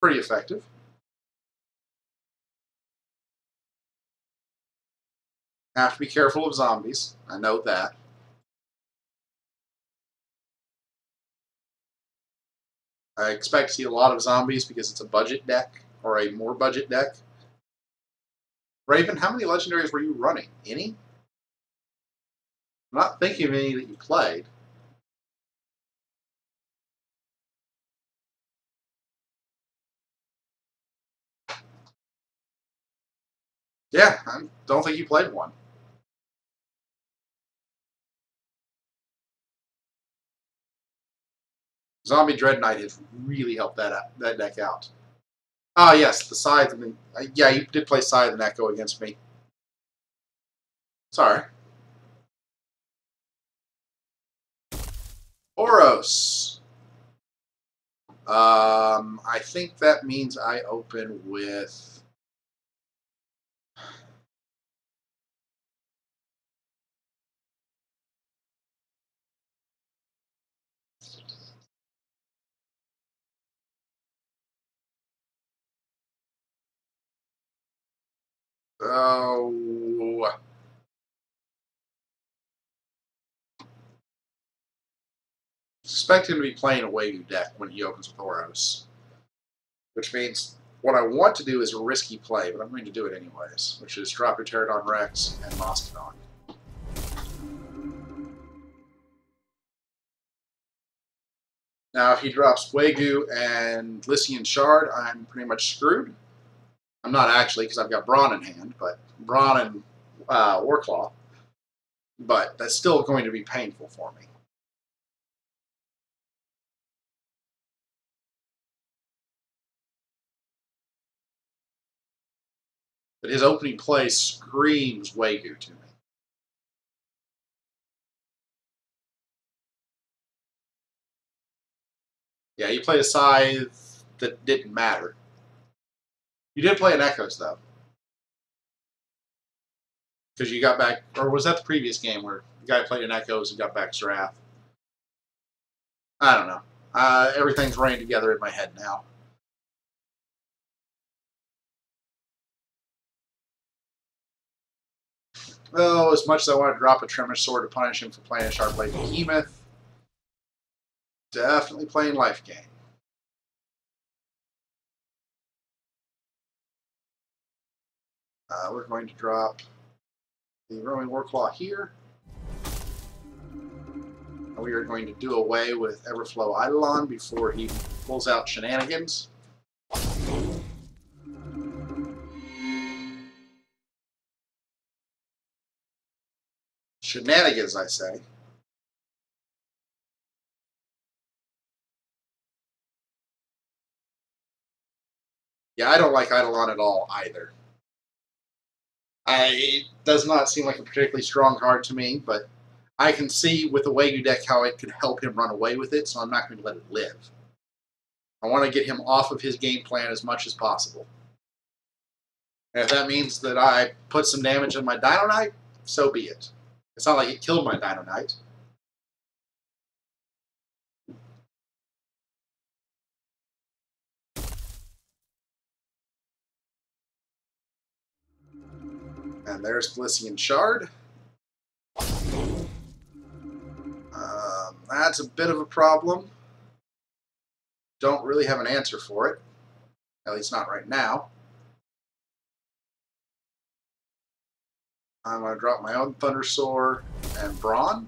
Pretty effective. Have to be careful of zombies. I know that. I expect to see a lot of zombies because it's a budget deck, or a more budget deck. Raven, how many legendaries were you running? Any? I'm not thinking of any that you played. Yeah, I don't think you played one. Zombie Dread Knight has really helped that deck out. Oh yes, the Scythe. Yeah, you did play Scythe and Echo against me. Sorry. Oros. I think that means I open with. Oh. Expect him to be playing a Wagyu deck when he opens with Oros. Which means what I want to do is a risky play, but I'm going to do it anyways, which is drop your Pterodon Rex and Mastodon. Now, if he drops Wagyu and Lycian Shard, I'm pretty much screwed. I'm not actually, because I've got Brawn in hand, but Brawn and Warclaw. But that's still going to be painful for me. But his opening play screams Wagyu to me. Yeah, he played a Scythe that didn't matter. You did play an Echoes, though. Because you got back, or was that the previous game where the guy played an Echoes and got back Serath? I don't know. Everything's running together in my head now. Well, as much as I want to drop a Tremor Sword to punish him for playing a Sharp-Blade Behemoth, definitely playing Life Gain. We're going to drop the Roaming Warclaw here. We are going to do away with Everflow Eidolon before he pulls out Shenanigans. Shenanigans, I say. Yeah, I don't like Eidolon at all, either. It does not seem like a particularly strong card to me, but I can see with the Wagyu deck how it could help him run away with it, so I'm not going to let it live. I want to get him off of his game plan as much as possible. And if that means that I put some damage on my Dino Knight, so be it. It's not like it killed my Dino Knight. And there's Lycian Shard. That's a bit of a problem. Don't really have an answer for it. At least not right now. I'm going to drop my own Thundersoar and Brawn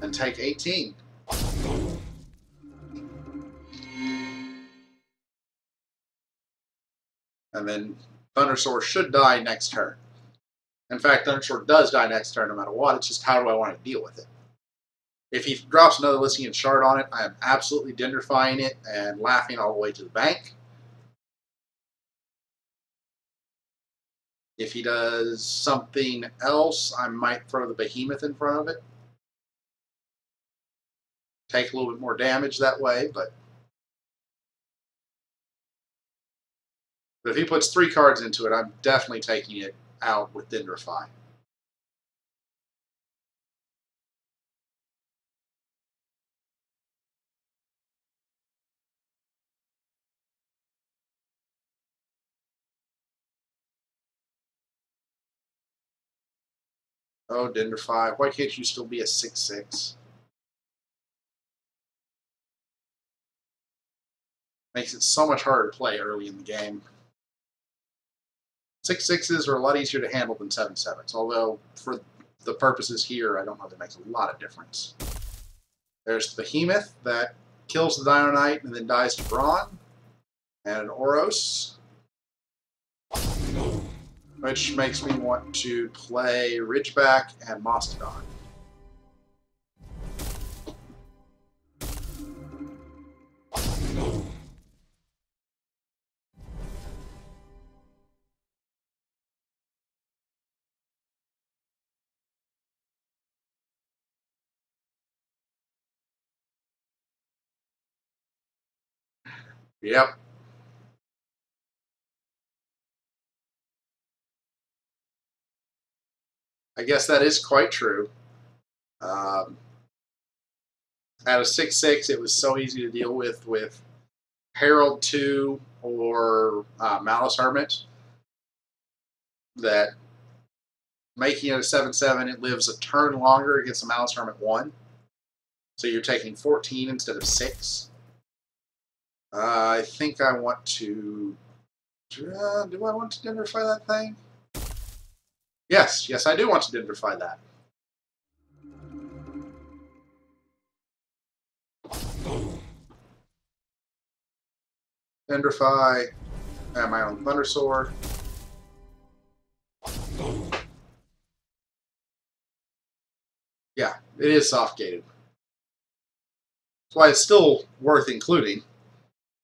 and take 18. And then Thundersoar should die next turn. In fact, Thundersoar does die next turn no matter what. It's just how do I want to deal with it. If he drops another Lycian Shard on it, I am absolutely dendrifying it and laughing all the way to the bank. If he does something else, I might throw the Behemoth in front of it. Take a little bit more damage that way, but if he puts 3 cards into it, I'm definitely taking it out with Dendrify. Oh, Dendrify, why can't you still be a 6/6? Makes it so much harder to play early in the game. 6/6s are a lot easier to handle than 7/7s, although for the purposes here, I don't know that makes a lot of difference. There's the Behemoth that kills the Dino Knight and then dies to Brawn, and an Oros, which makes me want to play Ridgeback and Mastodon. Yep. I guess that is quite true. At a 6/6, it was so easy to deal with Herald 2 or Malice Hermit that making it a 7/7, it lives a turn longer against a Malice Hermit 1. So you're taking 14 instead of 6. I think I want to... do I want to Dendrify that thing? Yes, I do want to Dendrify that. Dendrify, and my own Thunder Sword. Yeah, it is soft-gated. That's why it's still worth including.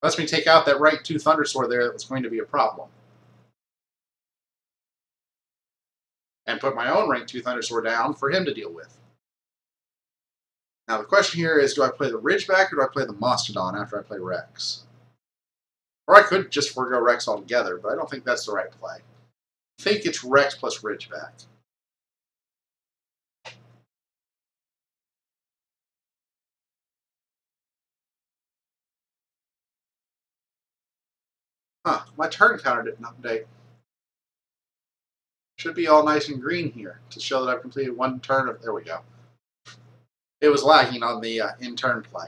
Lets me take out that rank 2 Thunder Sword there that was going to be a problem. And put my own rank 2 Thunder Sword down for him to deal with. Now the question here is, do I play the Ridgeback or do I play the Mastodon after I play Rex? Or I could just forego Rex altogether, but I don't think that's the right play. I think it's Rex plus Ridgeback. Huh, my turn counter didn't update. Should be all nice and green here to show that I've completed one turn of... There we go. It was lagging on the in-turn play.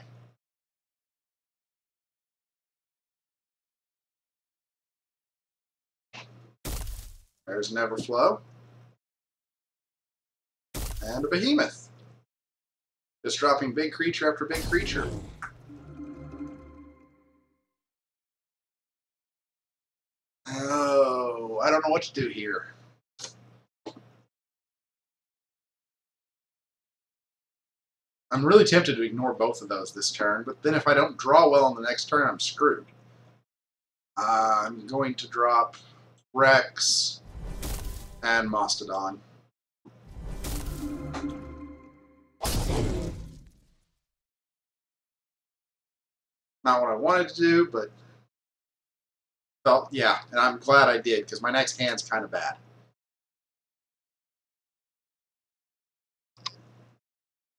There's an Everflow. And a Behemoth. Just dropping big creature after big creature. Oh, I don't know what to do here. I'm really tempted to ignore both of those this turn, but then if I don't draw well on the next turn, I'm screwed. I'm going to drop Rex and Mastodon. Not what I wanted to do, but felt, yeah, and I'm glad I did, because my next hand's kind of bad.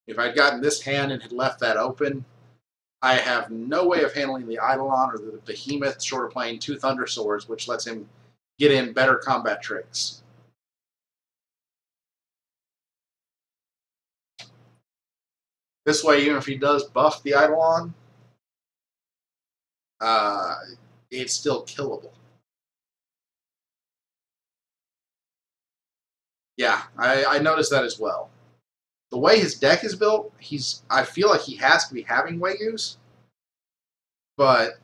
If I'd gotten this hand and had left that open, I have no way of handling the Eidolon or the Behemoth short of playing 2 Thunder Swords, which lets him get in better combat tricks. This way, even if he does buff the Eidolon, it's still killable. Yeah, I noticed that as well. The way his deck is built, I feel like he has to be having Wagyus, but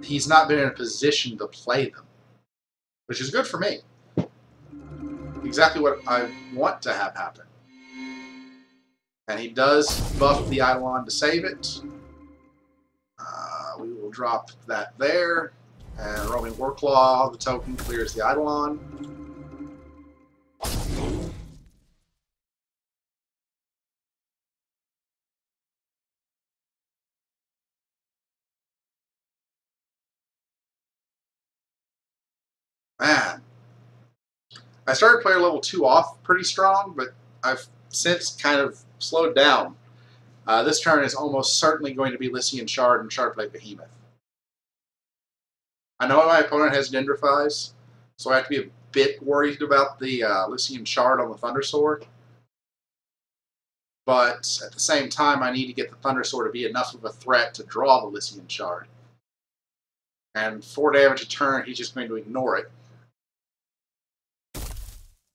he's not been in a position to play them, which is good for me. Exactly what I want to have happen. And he does buff the Eidolon to save it. We will drop that there. And Roaming Warclaw, the token, clears the Eidolon. Man. I started player level 2 off pretty strong, but I've since kind of slowed down. This turn is almost certainly going to be Lycian Shard and Shardblade Behemoth. I know my opponent has Dendrifies, so I have to be a bit worried about the Lycian Shard on the Thunder Sword. But at the same time, I need to get the Thunder Sword to be enough of a threat to draw the Lycian Shard. And 4 damage a turn, he's just going to ignore it.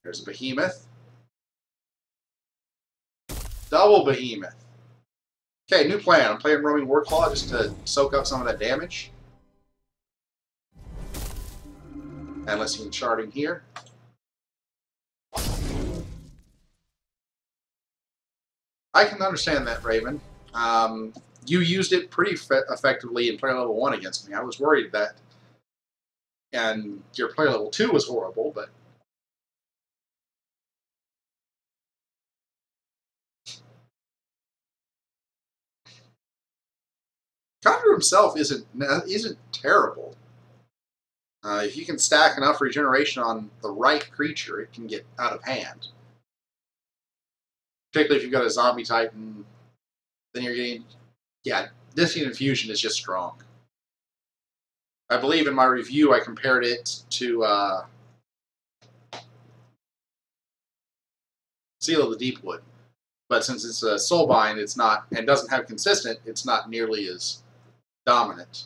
There's a Behemoth. Double Behemoth. Okay, new plan. I'm playing Roaming Warclaw just to soak up some of that damage. And Lycian Sharding here. I can understand that, Raven. You used it pretty effectively in player level 1 against me. I was worried that. And your player level 2 was horrible, but. Conjure himself isn't terrible. If you can stack enough regeneration on the right creature, it can get out of hand. Particularly if you've got a zombie titan, then you're getting... Yeah, Distant Infusion is just strong. I believe in my review I compared it to Seal of the Deepwood. But since it's a Soulbind, it's not, and doesn't have consistent, it's not nearly as dominant.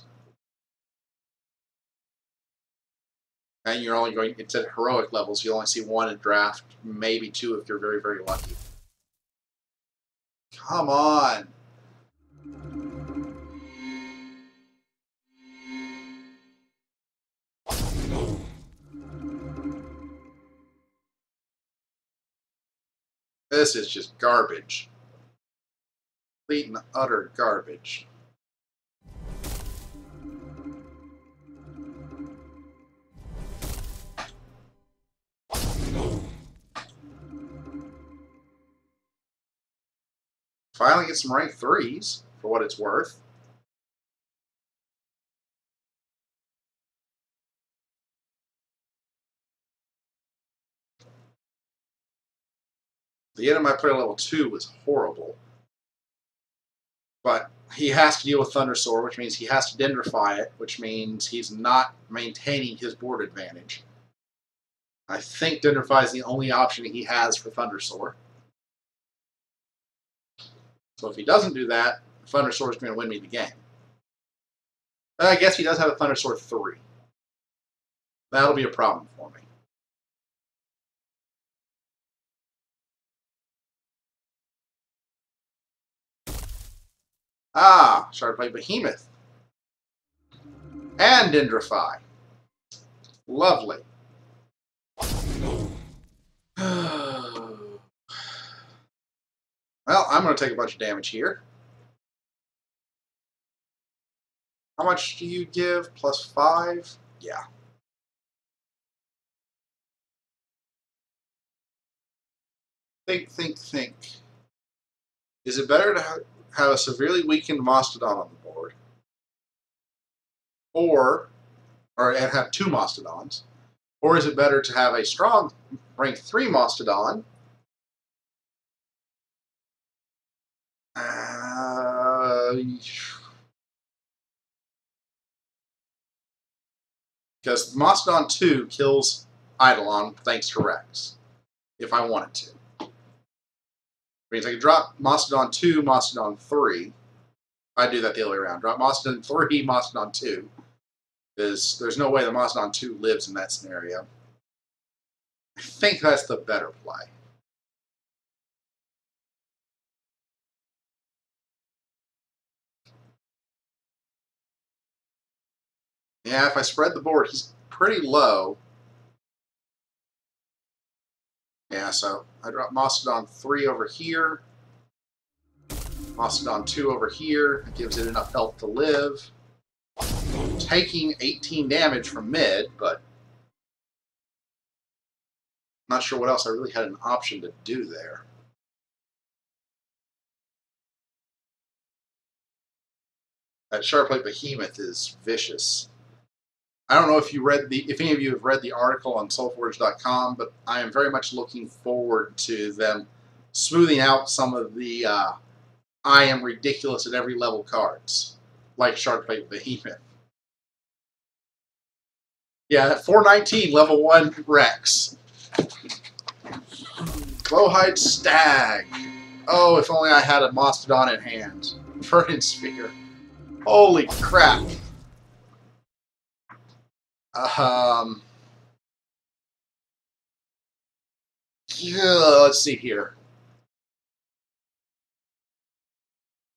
And you're only going, it's at heroic levels, you only see 1 in draft, maybe 2 if you're very, very lucky. Come on! This is just garbage. Complete and utter garbage. Finally get some rank 3s, for what it's worth. The end of my player level 2 was horrible. But he has to deal with Thunder Sword, which means he has to Dendrify it, which means he's not maintaining his board advantage. I think Dendrify is the only option he has for Thunder Sword. So if he doesn't do that, Thunder Sword is going to win me the game. But I guess he does have a Thunder Sword 3. That'll be a problem for me. Ah, started playing Behemoth. And Dendrify. Lovely. Well, I'm going to take a bunch of damage here. How much do you give? +5? Yeah. Think. Is it better to have a severely weakened Mastodon on the board? And have 2 Mastodons? Or is it better to have a strong rank 3 Mastodon because Mastodon 2 kills Eidolon thanks to Rex, if I wanted to. Which means I could drop Mastodon 2, Mastodon 3. I'd do that the other way around. Drop Mastodon 3, Mastodon 2. Because there's no way the Mastodon 2 lives in that scenario. I think that's the better play. Yeah, if I spread the board, he's pretty low. Yeah, so I drop Mastodon 3 over here. Mastodon 2 over here. It gives it enough health to live. Taking 18 damage from mid, but not sure what else I really had an option to do there. That Sharplate Behemoth is vicious. I don't know if any of you have read the article on Solforge.com, but I am very much looking forward to them smoothing out some of the I am ridiculous at every level cards, like Sharplate Behemoth. Yeah, 419, level 1 Rex. Glowhide Stag. Oh, if only I had a Mastodon in hand. Verdant Sphere. Holy crap. Yeah, let's see here.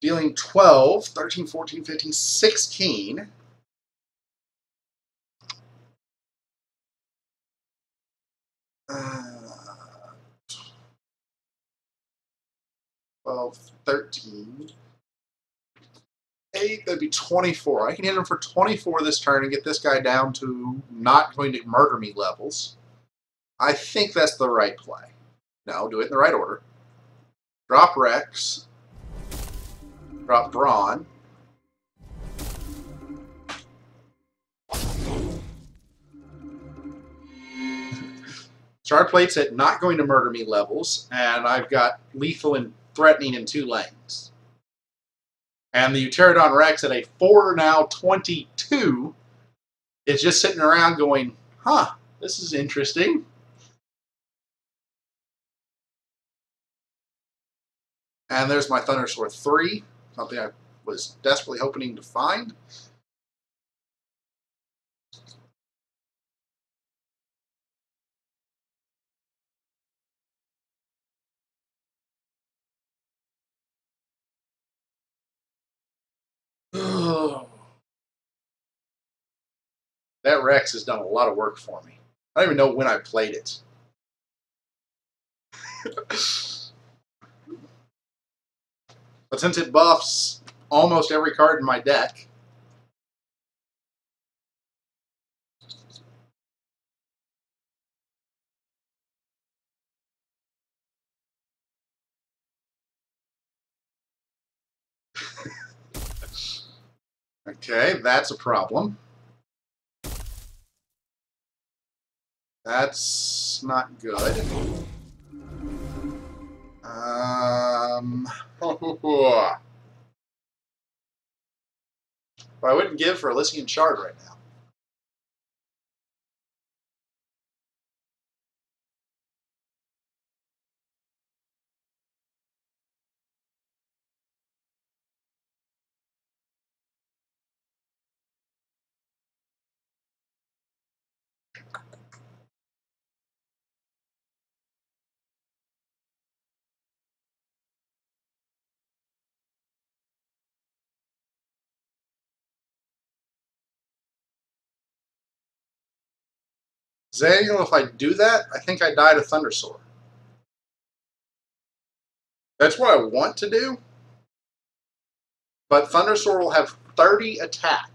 Dealing 12, 13, 14, 15, 16. Uh, 12, 13. 8, that'd be 24. I can hit him for 24 this turn and get this guy down to not going to murder me levels. I think that's the right play. No, do it in the right order. Drop Rex. Drop Brawn. Shard Plate's at not going to murder me levels, and I've got lethal and threatening in 2 lanes. And the Pterodon Rex at a 4 now 22 is just sitting around going, huh, this is interesting. And there's my Thundersword 3, something I was desperately hoping to find. That Rex has done a lot of work for me. I don't even know when I played it. But since it buffs almost every card in my deck, okay, that's a problem. That's not good. I wouldn't give for Elysian Shard right now. Zaniel, if I do that, I think I die to Thundersword. That's what I want to do, but Thundersword will have 30 attack,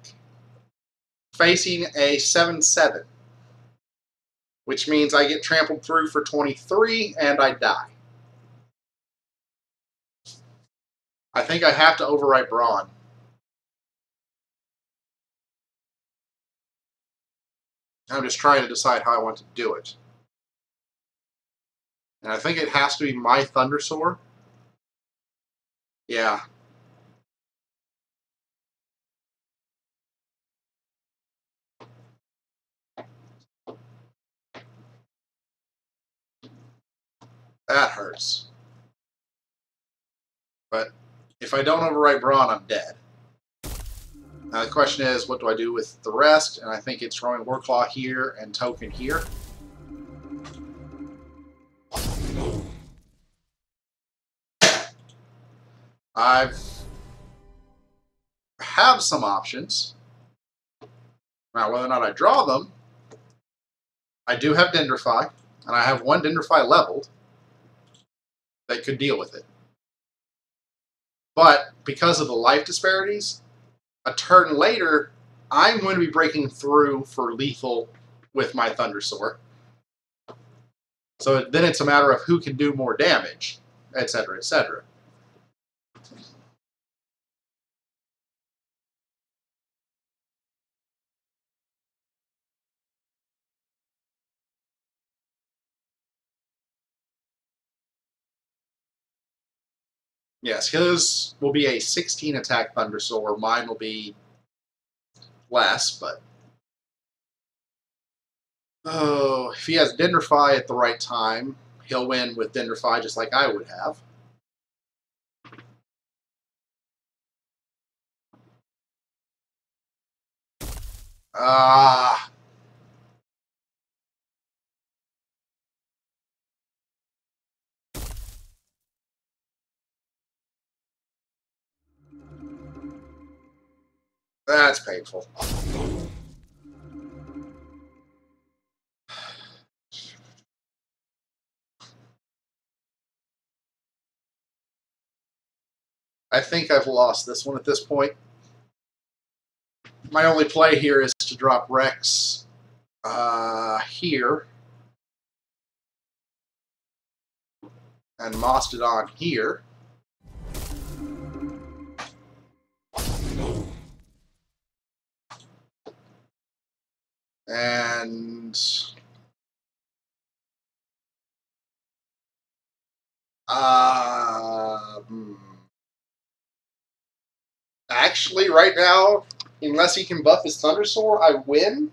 facing a 7/7, which means I get trampled through for 23 and I die. I think I have to overwrite Brawn. I'm just trying to decide how I want to do it. And I think it has to be my Thundersword. Yeah. That hurts. But if I don't overwrite Brawn, I'm dead. Now the question is, what do I do with the rest? And I think it's throwing Warclaw here and Token here. I have some options. Now, whether or not I draw them, I do have Dendrify, and I have 1 Dendrify leveled that could deal with it. But because of the life disparities, a turn later, I'm going to be breaking through for lethal with my Thundersword. So then it's a matter of who can do more damage, etc., etc. Yes, his will be a 16 attack Thundersword. Mine will be less, but Oh, if he has Dendrify at the right time, he'll win with Dendrify just like I would have. Ah. That's painful. I think I've lost this one at this point. My only play here is to drop Rex here and Mastodon here. And actually, right now, unless he can buff his Thundersaur, I win.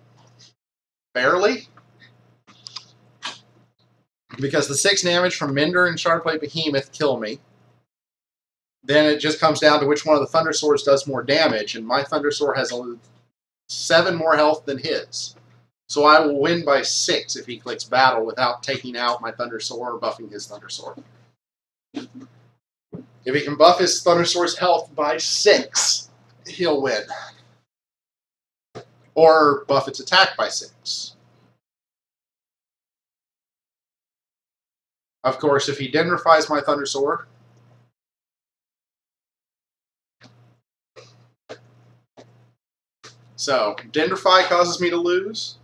Barely. Because the 6 damage from Minder and Shardplate Behemoth kill me. Then it just comes down to which one of the Thundersaurs does more damage, and my Thundersaur has 7 more health than his. So I will win by 6 if he clicks Battle without taking out my Thundersaur or buffing his Thundersaur. If he can buff his Thundersaur's health by 6, he'll win. Or buff its attack by 6. Of course, if he Dendrifies my Thundersaur, so Dendrify causes me to lose.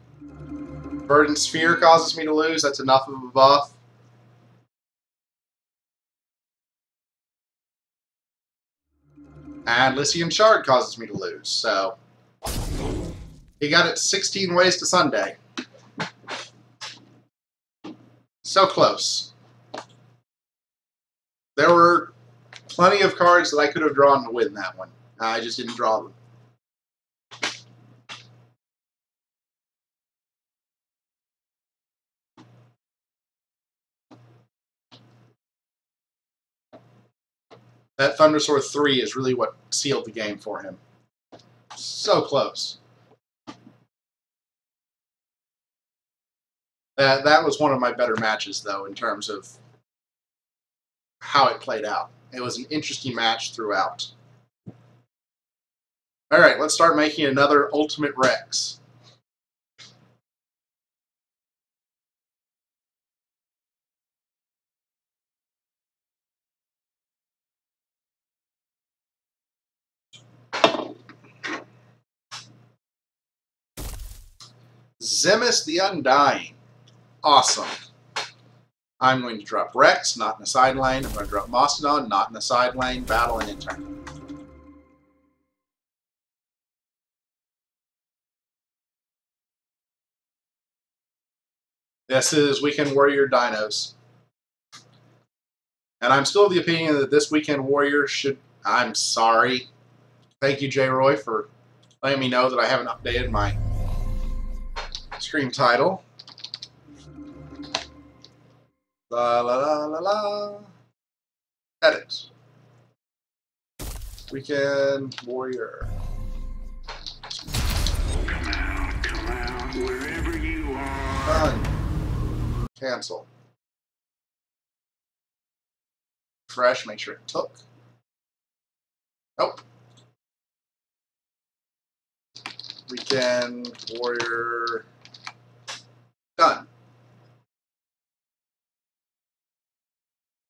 Verdant Sphere causes me to lose. That's enough of a buff. And Lycian Shard causes me to lose. So he got it 16 ways to Sunday. So close. There were plenty of cards that I could have drawn to win that one. I just didn't draw them. That Thundersaur 3 is really what sealed the game for him. So close. That was one of my better matches, though, in terms of how it played out. It was an interesting match throughout. Alright, let's start making another Ultimate Rex. Zemus the Undying. Awesome. I'm going to drop Rex, not in the side lane. I'm going to drop Mastodon, not in the side lane. Battle and intern. This is Weekend Warrior Dinos. And I'm still of the opinion that this Weekend Warrior should... I'm sorry. Thank you, J. Roy, for letting me know that I haven't updated my stream title. La la la la la. Edit. Weekend Warrior. Come out, wherever you are. Done. Cancel. Fresh, make sure it took. Nope. Weekend Warrior. Done.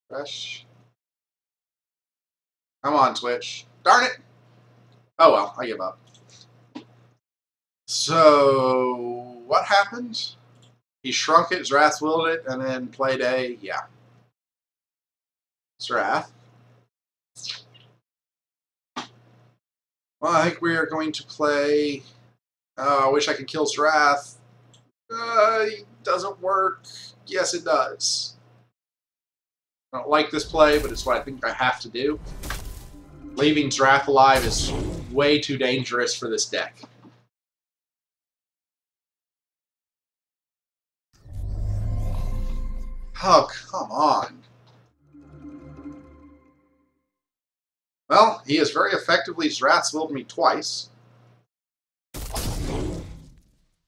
Fresh. Come on, Twitch. Darn it! Oh well, I give up. So, what happened? He shrunk it, Zrath willed it, and then played a... yeah. Zrath. Well, I think we are going to play... oh, I wish I could kill Zrath. It doesn't work. Yes, it does. I don't like this play, but it's what I think I have to do. Leaving Zrath alive is way too dangerous for this deck. Oh, come on. Well, he has very effectively Zrathswilled me twice.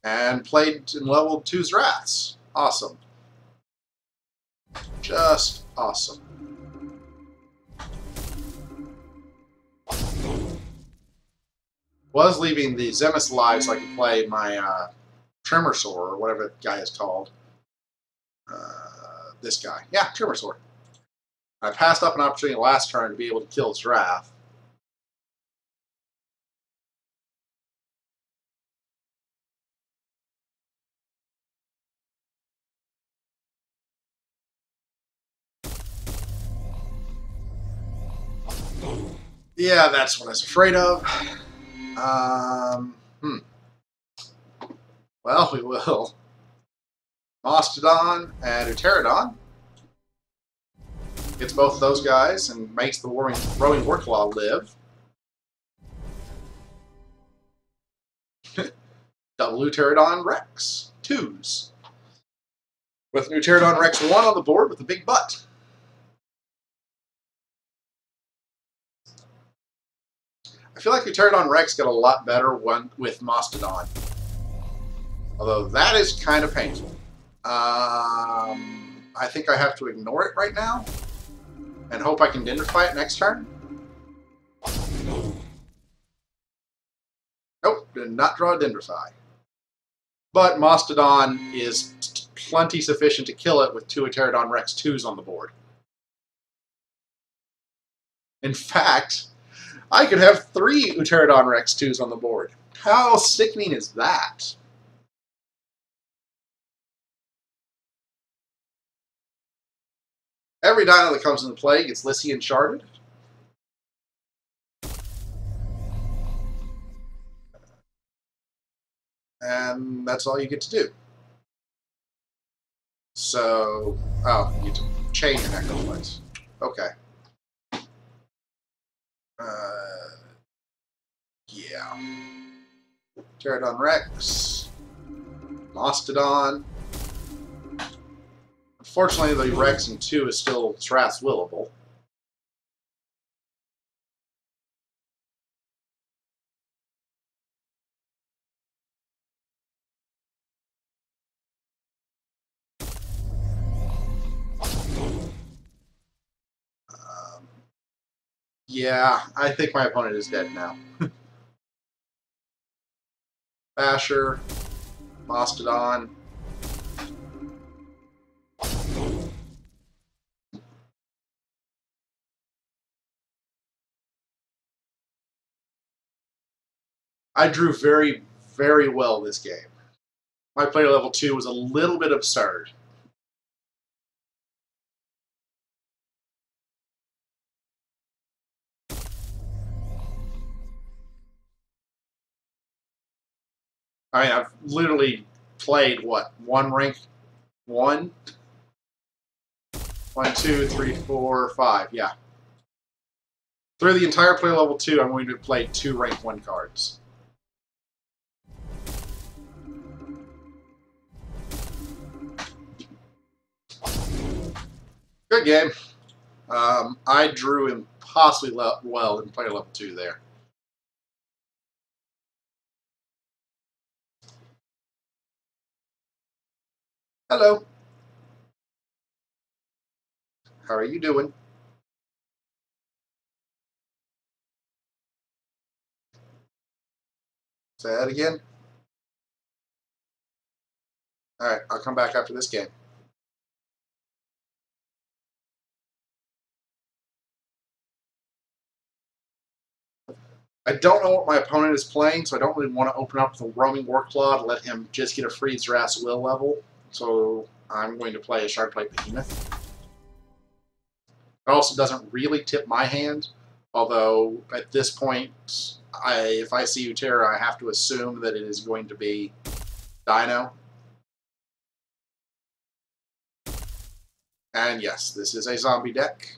And played and leveled 2 Zraths. Awesome. Just awesome. Was leaving the Zemus alive so I could play my Tremorsaur, or whatever that guy is called. This guy. Yeah, Tremorsaur. I passed up an opportunity last turn to be able to kill Zrath. Yeah, that's what I was afraid of. Well, we will. Mastodon and Pterodon. Gets both of those guys and makes the rowing Warclaw live. Double Pterodon Rex. 2s. With Pterodon Rex 1 on the board with a big butt. I feel like Pterodon Rex got a lot better with Mastodon. Although that is kind of painful. I think I have to ignore it right now. And hope I can Dendrify it next turn. Nope, did not draw a Dendrify. But Mastodon is plenty sufficient to kill it with 2 Pterodon Rex 2s on the board. In fact, I could have 3 Pterodon Rex 2s on the board. How sickening is that? Every Dino that comes into play gets Lycian Sharded. And that's all you get to do. So, oh, you get to chain your Necroplex. Okay. Yeah. Pterodon Rex. Mastodon. Unfortunately, the Rex in 2 is still Zrathswillable. Yeah, I think my opponent is dead now. Basher, Mastodon. I drew very, very well this game. My player level 2 was a little bit absurd. I mean, I've literally played, what, 1 rank 1? 1, 2, 3, 4, 5, yeah. Through the entire player level 2, I'm going to play 2 rank 1 cards. Good game. I drew impossibly well in player level 2 there. Hello. How are you doing? Say that again. Alright, I'll come back after this game. I don't know what my opponent is playing, so I don't really want to open up the roaming Warclaw to let him just get a free Zrathswill level. So I'm going to play a Shardplate Behemoth. It also doesn't really tip my hand, although at this point, if I see Utera, I have to assume that it is going to be Dino. And yes, this is a zombie deck.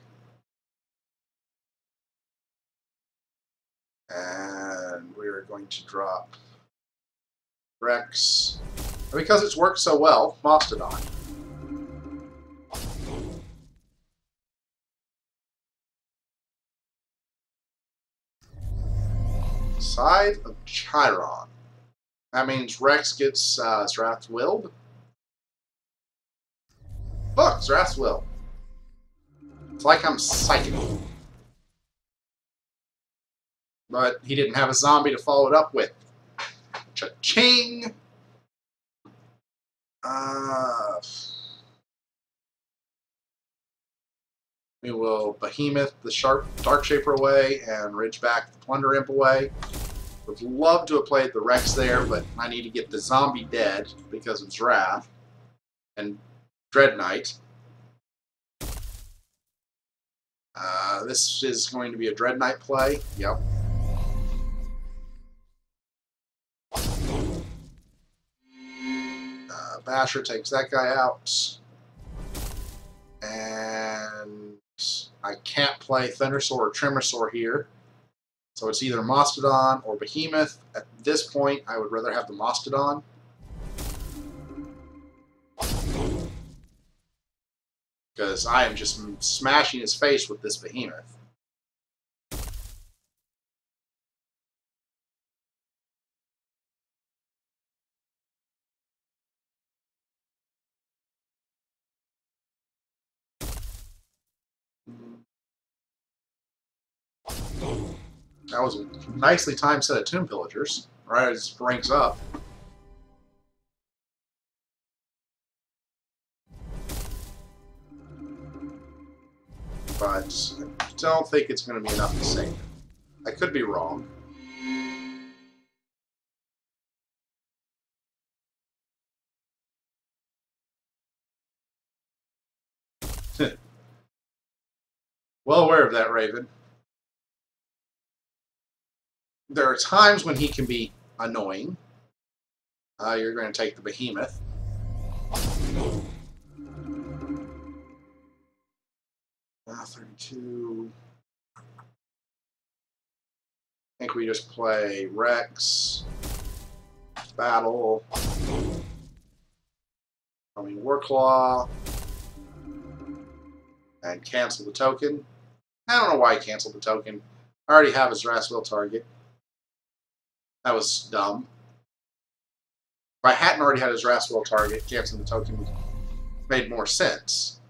And we're going to drop Rex. Because it's worked so well, Mastodon. Tithe of Chiron. That means Rex gets Zrath's Willed. Look, Zrath's Will. It's like I'm psychic. But he didn't have a zombie to follow it up with. Cha-ching! We will Behemoth the Sharp Dark Shaper away and Ridgeback the Plunder Imp away. Would love to have played the Rex there, but I need to get the zombie dead because of Zrath and Dread Knight. This is going to be a Dread Knight play. Yep. Basher takes that guy out. And I can't play Thundersaur or Tremosaur here. So it's either Mastodon or Behemoth. At this point, I would rather have the Mastodon. Because I am just smashing his face with this Behemoth. That was a nicely timed set of Tomb Pillagers, right as it ranks up. But I don't think it's going to be enough to save it. I could be wrong. Well aware of that, Raven. There are times when he can be annoying. You're going to take the Behemoth. 32. I think we just play Rex, Battle, Warclaw, and cancel the token. I don't know why I canceled the token. I already have his Raswell target. That was dumb. If I hadn't already had his Raswell target, canceling the token made more sense.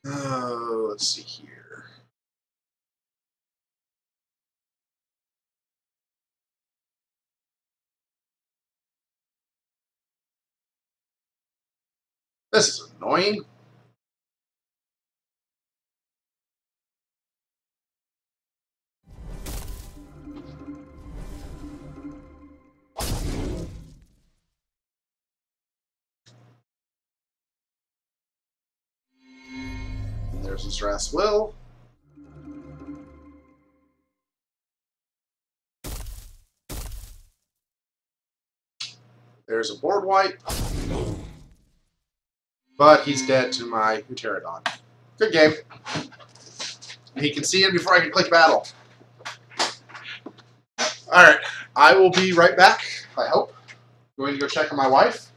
Oh, let's see here. This is annoying. There's his Raswell. There's a board wipe. But he's dead to my Pterodon. Good game. He can see him before I can click battle. Alright, I will be right back, I hope. Going to go check on my wife.